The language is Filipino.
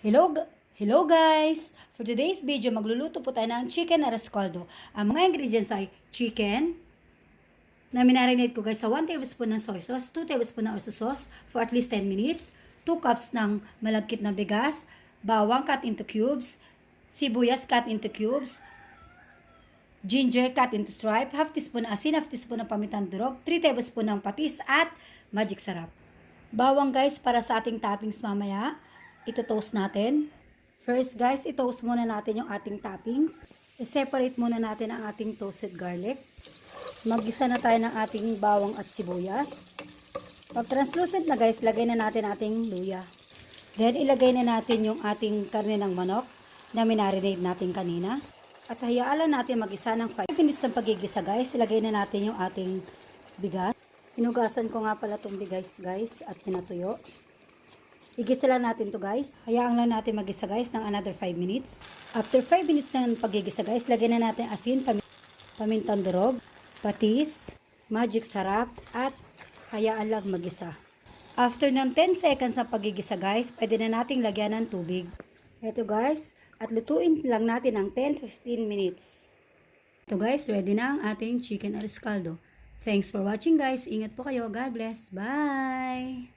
Hello, hello guys! For today's video, magluluto po tayo ng chicken aras caldo. Ang mga ingredients ay chicken, na minarinate ko guys sa 1 tablespoon ng soy sauce, 2 tablespoon ng oyster sauce for at least 10 minutes, 2 cups ng malagkit na bigas, bawang cut into cubes, sibuyas cut into cubes, ginger cut into stripe, half teaspoon ng asin, half teaspoon ng pamitang durog, 3 tablespoon ng patis at magic sarap. Bawang guys para sa ating toppings mamaya. Ito-toast natin. First guys, i-toast muna natin yung ating toppings. I-separate muna natin ang ating toasted garlic. Mag-gisa na tayo ng ating bawang at sibuyas. Pag translucent na guys, lagay na natin ating luya. Then ilagay na natin yung ating karne ng manok na minarinate natin kanina. At hayaan natin mag-isa ng 5 minutes ng pagigisa guys. Ilagay na natin yung ating bigas. Hinugasan ko nga pala itong bigas guys at pinatuyo. Igisa lang natin to guys. Hayaan lang natin mag-isa guys ng another 5 minutes. After 5 minutes ng pagigisa guys, lagyan na natin asin, pamintang durog, patis, magic sarap, at hayaan lang mag-isa. After ng 10 seconds ng pagigisa guys, pwede na nating lagyan ng tubig. Ito guys, at lutuin lang natin ng 10-15 minutes. Ito guys, ready na ang ating chicken aras caldo. Thanks for watching guys. Ingat po kayo. God bless. Bye!